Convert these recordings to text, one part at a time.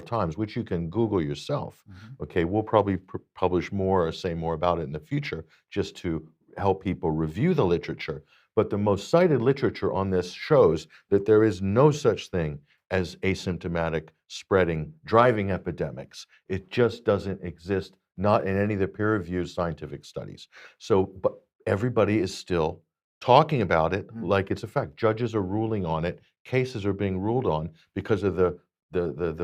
Times, which you can Google yourself. Okay, we'll probably publish more or say more about it in the future just to help people review the literature. But the most cited literature on this shows that there is no such thing as asymptomatic spreading driving epidemics. It just doesn't exist, not in any of the peer-reviewed scientific studies. So, but everybody is still talking about it like it's a fact. Judges are ruling on it. Cases are being ruled on because of the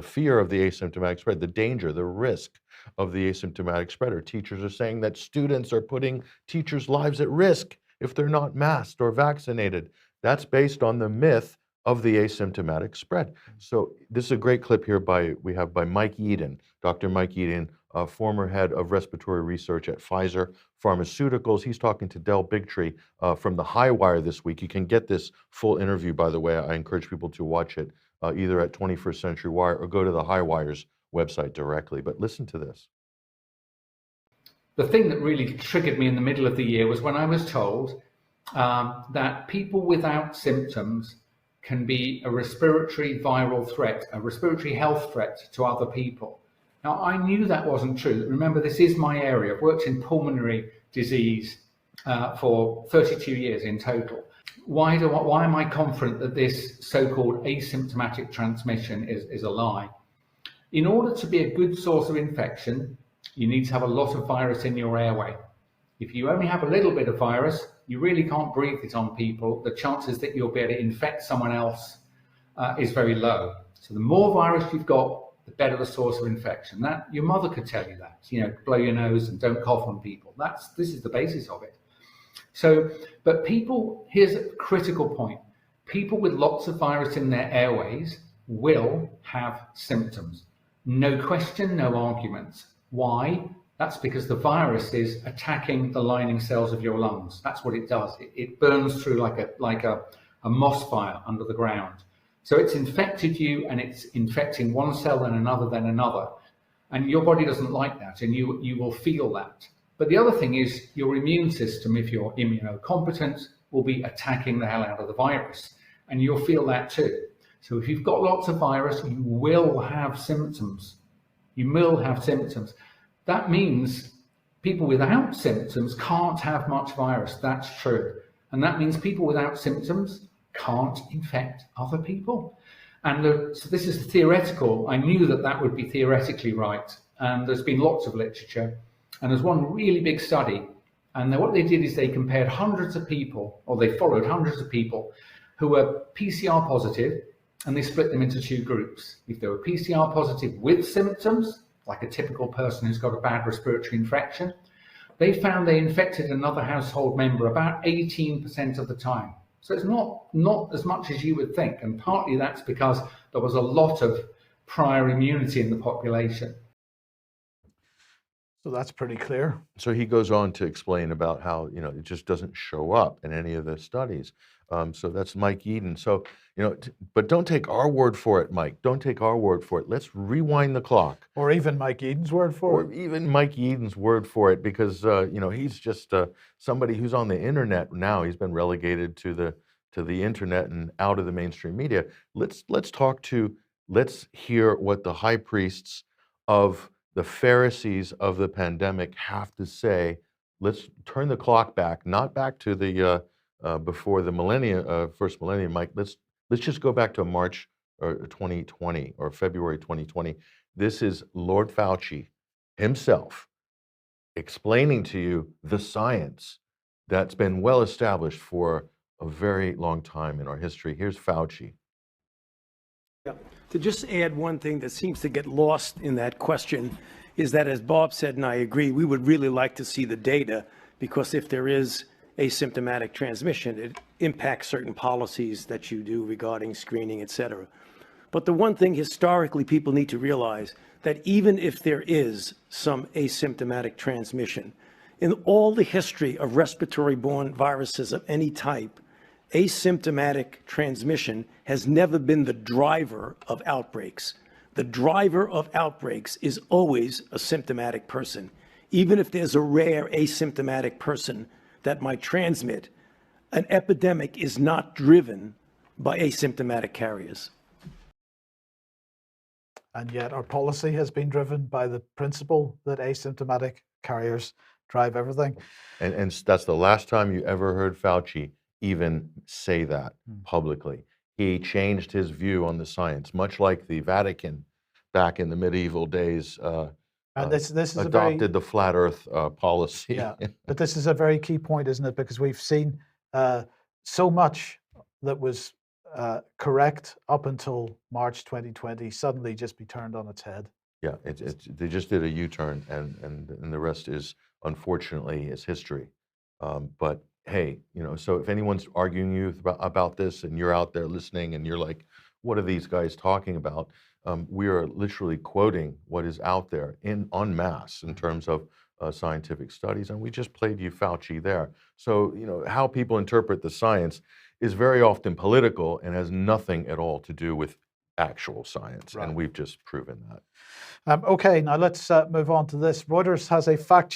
fear of the asymptomatic spread, the danger, the risk of the asymptomatic spreader. Teachers are saying that students are putting teachers' lives at risk if they're not masked or vaccinated. That's based on the myth of the asymptomatic spread. So this is a great clip here by Mike Eden, Dr. Mike Eden, former head of respiratory research at Pfizer Pharmaceuticals. He's talking to Del Bigtree from the High Wire this week. You can get this full interview, by the way. I encourage people to watch it either at 21st Century Wire or go to the High Wire's website directly. But listen to this. The thing that really triggered me in the middle of the year was when I was told that people without symptoms can be a respiratory viral threat, a respiratory health threat to other people. Now, I knew that wasn't true. Remember, this is my area. I've worked in pulmonary disease for 32 years in total. Why am I confident that this so-called asymptomatic transmission is a lie? In order to be a good source of infection, you need to have a lot of virus in your airway. If you only have a little bit of virus, you really can't breathe it on people. The chances that you'll be able to infect someone else is very low. So the more virus you've got, the better the source of infection. That your mother could tell you that. You know, blow your nose and don't cough on people. This is the basis of it. So, but people, here's a critical point. People with lots of virus in their airways will have symptoms. No question, no arguments. Why? That's because the virus is attacking the lining cells of your lungs. That's what it does. It burns through like a moss fire under the ground. So it's infected you, and it's infecting one cell, then another. And your body doesn't like that, and you will feel that. But the other thing is your immune system, if you're immunocompetent, will be attacking the hell out of the virus, and you'll feel that too. So if you've got lots of virus, you will have symptoms. You will have symptoms. That means people without symptoms can't have much virus. That's true. And that means people without symptoms can't infect other people. And so this is theoretical. I knew that would be theoretically right. And there's been lots of literature. And there's one really big study. And what they did is they compared hundreds of people, or they followed hundreds of people who were PCR positive, and they split them into two groups. If they were PCR positive with symptoms, like a typical person who's got a bad respiratory infection, they found they infected another household member about 18% of the time. So it's not as much as you would think. And partly that's because there was a lot of prior immunity in the population. So that's pretty clear. So he goes on to explain about how, it just doesn't show up in any of the studies. So that's Mike Eden. So, but don't take our word for it, Mike. Don't take our word for it. Let's rewind the clock. Or even Mike Eden's word for it. Or even Mike Eden's word for it, because, he's just somebody who's on the internet now. He's been relegated to the internet and out of the mainstream media. Let's hear what the high priests of the Pharisees of the pandemic have to say. Let's turn the clock back, not back to the before the first millennium, Mike. Let's just go back to March 2020 or February 2020. This is Lord Fauci himself explaining to you the science that's been well established for a very long time in our history. Here's Fauci. Yeah. To just add one thing that seems to get lost in that question is that, as Bob said, and I agree, we would really like to see the data, because if there is asymptomatic transmission, it impacts certain policies that you do regarding screening, et cetera. But the one thing historically people need to realize, that even if there is some asymptomatic transmission, in all the history of respiratory-borne viruses of any type, asymptomatic transmission has never been the driver of outbreaks. The driver of outbreaks is always a symptomatic person. Even if there's a rare asymptomatic person that might transmit, an epidemic is not driven by asymptomatic carriers. And yet our policy has been driven by the principle that asymptomatic carriers drive everything. And that's the last time you ever heard Fauci even say that publicly. He changed his view on the science, much like the Vatican back in the medieval days And this is adopted the flat Earth policy. Yeah, but this is a very key point, isn't it? Because we've seen so much that was correct up until March 2020 suddenly just be turned on its head. Yeah, they just did a U-turn, and the rest is, unfortunately, is history. But hey, so if anyone's arguing you about this, and you're out there listening, and you're like, "What are these guys talking about?" We are literally quoting what is out there en masse in terms of scientific studies, and we just played you Fauci there. So how people interpret the science is very often political and has nothing at all to do with actual science, and we've just proven that. Okay, now let's move on to this. Reuters has a fact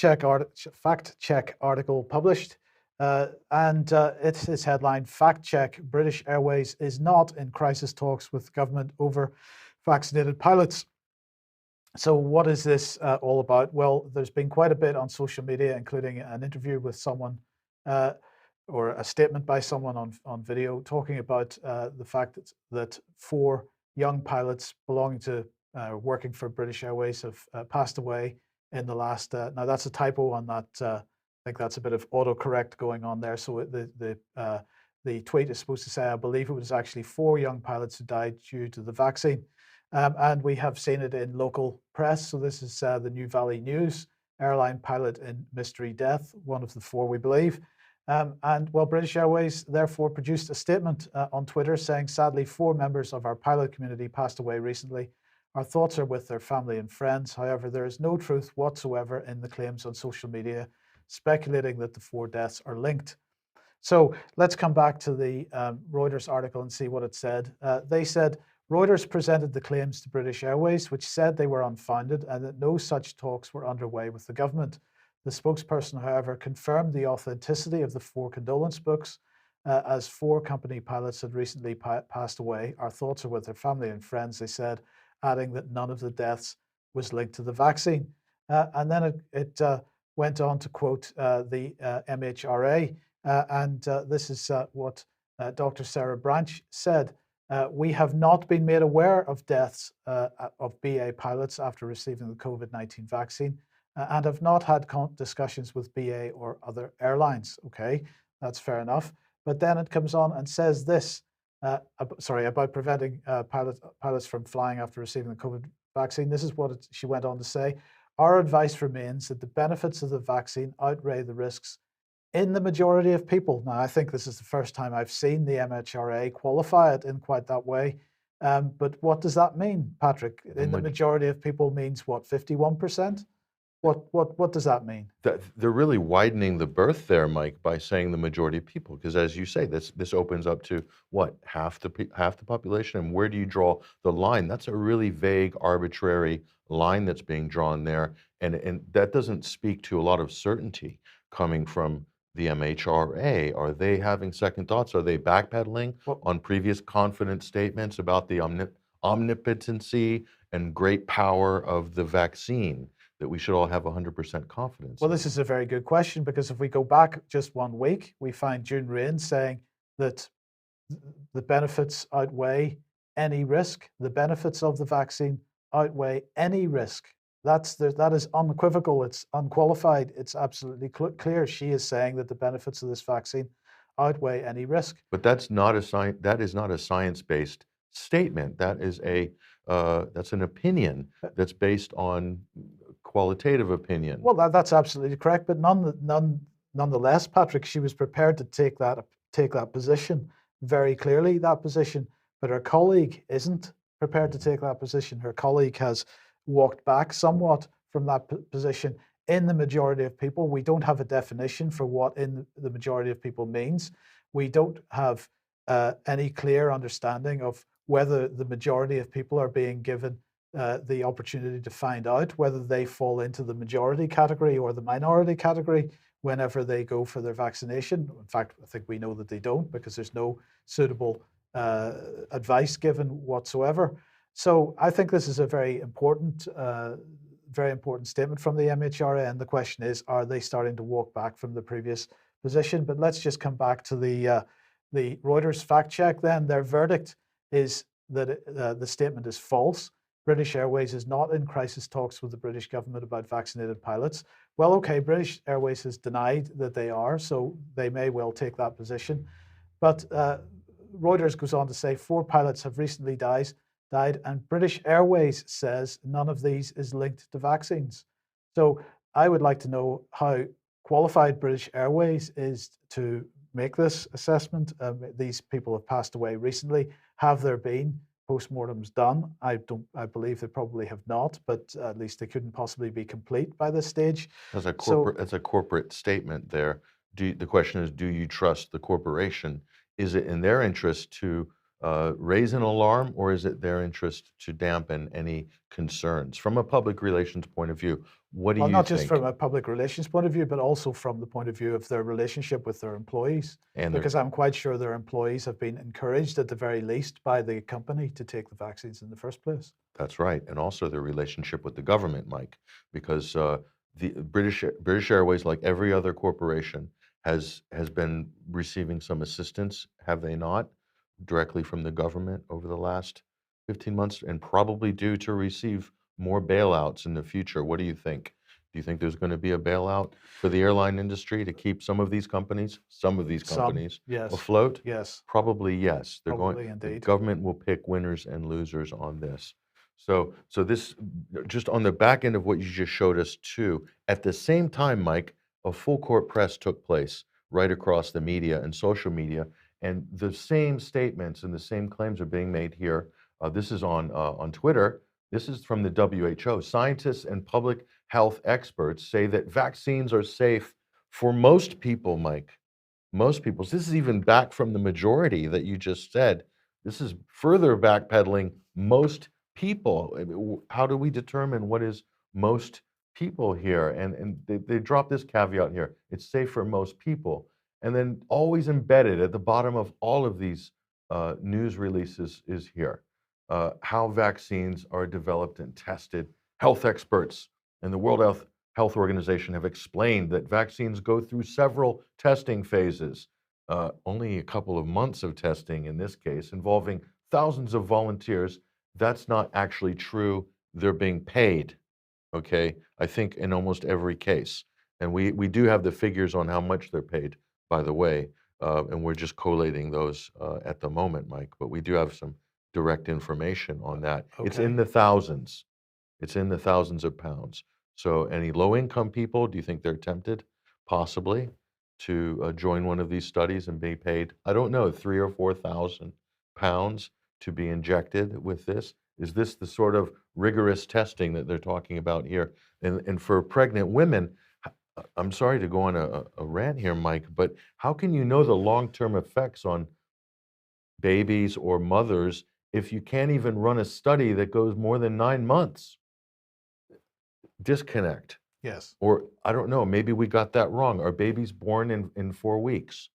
check article published, and it's headline: "Fact check: British Airways is not in crisis talks with government over vaccinated pilots." So what is this all about? Well, there's been quite a bit on social media, including an interview with someone or a statement by someone on video talking about the fact that 4 young pilots belonging to working for British Airways have passed away in the last. Now that's a typo on that. I think that's a bit of autocorrect going on there. So the tweet is supposed to say, I believe it was actually 4 young pilots who died due to the vaccine. And we have seen it in local press. So this is the New Valley News: airline pilot in mystery death, one of the 4, we believe. And well, British Airways therefore produced a statement on Twitter saying, "Sadly, 4 members of our pilot community passed away recently. Our thoughts are with their family and friends. However, there is no truth whatsoever in the claims on social media speculating that the 4 deaths are linked." So let's come back to the Reuters article and see what it said. They said, Reuters presented the claims to British Airways, which said they were unfounded and that no such talks were underway with the government. The spokesperson, however, confirmed the authenticity of the 4 condolence books, as 4 company pilots had recently passed away. Our thoughts are with their family and friends, they said, adding that none of the deaths was linked to the vaccine. And then it went on to quote the MHRA, and this is what Dr. Sarah Branch said. "We have not been made aware of deaths of BA pilots after receiving the COVID-19 vaccine and have not had discussions with BA or other airlines." Okay, that's fair enough. But then it comes on and says this, about preventing pilots from flying after receiving the COVID vaccine. This is what she went on to say. "Our advice remains that the benefits of the vaccine outweigh the risks in the majority of people." Now, I think this is the first time I've seen the MHRA qualify it in quite that way. But what does that mean, Patrick? In the majority of people means what, 51%? What does that mean? They're really widening the berth there, Mike, by saying the majority of people, because as you say, this opens up to what, half the population, and where do you draw the line? That's a really vague, arbitrary line that's being drawn there, and that doesn't speak to a lot of certainty coming from the MHRA. Are they having second thoughts? Are they backpedaling on previous confident statements about the omnipotency and great power of the vaccine, that we should all have 100% confidence? Well, this is a very good question, because if we go back just 1 week, we find June Rain saying that the benefits outweigh any risk. The benefits of the vaccine outweigh any risk. That is unequivocal. It's unqualified. It's absolutely clear. She is saying that the benefits of this vaccine outweigh any risk. But that's not a That is not a science-based statement. That is that's an opinion that's based on qualitative opinion. Well, that's absolutely correct. But nonetheless, Patrick, she was prepared to take that position very clearly. That position, but her colleague isn't prepared to take that position. Her colleague has walked back somewhat from that position. In the majority of people, we don't have a definition for what in the majority of people means. We don't have any clear understanding of whether the majority of people are being given the opportunity to find out whether they fall into the majority category or the minority category whenever they go for their vaccination. In fact, I think we know that they don't, because there's no suitable advice given whatsoever. So I think this is a very important statement from the MHRA, and the question is, are they starting to walk back from the previous position? But let's just come back to the Reuters fact check. Then their verdict is that the statement is false. British Airways is not in crisis talks with the British government about vaccinated pilots. Well, okay, British Airways has denied that they are, so they may well take that position. But Reuters goes on to say 4 pilots have recently died, and British Airways says none of these is linked to vaccines. So I would like to know how qualified British Airways is to make this assessment. These people have passed away recently. Have there been postmortems done? I believe they probably have not, but at least they couldn't possibly be complete by this stage. As a corporate statement there, the question is, do you trust the corporation? Is it in their interest to raise an alarm, or is it their interest to dampen any concerns? From a public relations point of view, what do you think? Well, not just from a public relations point of view, but also from the point of view of their relationship with their employees. Because I'm quite sure their employees have been encouraged, at the very least, by the company to take the vaccines in the first place. That's right. And also their relationship with the government, Mike, because the British Airways, like every other corporation, has been receiving some assistance, have they not, directly from the government over the last 15 months, and probably due to receive more bailouts in the future. What do you think? Do you think there's going to be a bailout for the airline industry to keep some of these companies Yes. afloat? Yes. Probably yes. Probably, The indeed. government will pick winners and losers on this. So this, just on the back end of what you just showed us too, at the same time, Mike, a full court press took place right across the media and social media, and the same statements and the same claims are being made here. This is on Twitter. This is from the WHO. Scientists and public health experts say that vaccines are safe for most people, Mike. Most people. So this is even back from the majority that you just said. This is further backpedaling most people. I mean, how do we determine what is most people here? And they drop this caveat here. It's safe for most people. And then always embedded at the bottom of all of these news releases is here. How vaccines are developed and tested. Health experts and the World Health Organization have explained that vaccines go through several testing phases, only a couple of months of testing in this case, involving thousands of volunteers. That's not actually true. They're being paid, okay? I think in almost every case. And we do have the figures on how much they're paid, by the way, and we're just collating those at the moment, Mike, but we do have some direct information on that. Okay. It's in the thousands. It's in the thousands of pounds. So any low-income people, do you think they're tempted, possibly, to join one of these studies and be paid, I don't know, 3,000 or 4,000 pounds to be injected with this? Is this the sort of rigorous testing that they're talking about here? And for pregnant women, I'm sorry to go on a rant here, Mike, but how can you know the long-term effects on babies or mothers if you can't even run a study that goes more than 9 months? Disconnect. Yes. Or I don't know, maybe we got that wrong. Are babies born in 4 weeks?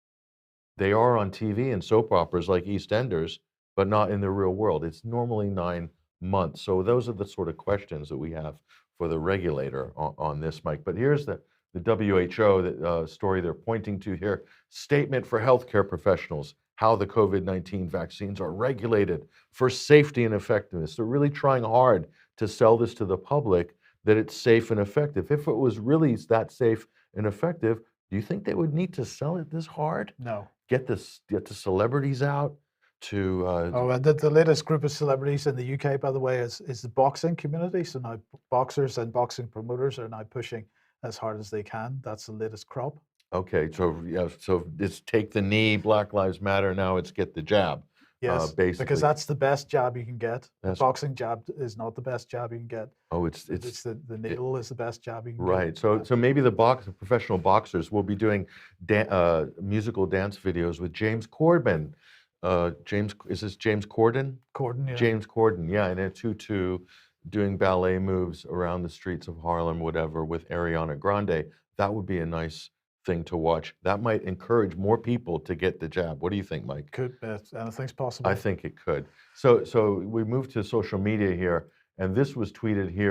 They are on TV and soap operas like EastEnders, but not in the real world. It's normally 9 months. So those are the sort of questions that we have for the regulator on this, Mike. But here's the WHO story they're pointing to here. Statement for healthcare professionals, how the COVID-19 vaccines are regulated for safety and effectiveness. They're really trying hard to sell this to the public, that it's safe and effective. If it was really that safe and effective, do you think they would need to sell it this hard? No. Get the celebrities out to... the latest group of celebrities in the UK, by the way, is the boxing community. So now boxers and boxing promoters are now pushing as hard as they can. That's the latest crop. Okay, so yeah, so it's take the knee, Black Lives Matter, now it's get the jab. Yes, basically. Because that's the best jab you can get. That's, the boxing jab is not the best jab you can get. Oh, it's the needle is the best jab you can right. get. Right. So maybe the professional boxers will be doing musical dance videos with James Corden. Is this James Corden? Corden, yeah. James Corden, yeah, in a tutu, doing ballet moves around the streets of Harlem, whatever, with Ariana Grande. That would be a nice thing to watch. That might encourage more people to get the jab. What do you think, Mike? Could be. Anything's possible. I think it could. So we move to social media here, and this was tweeted here.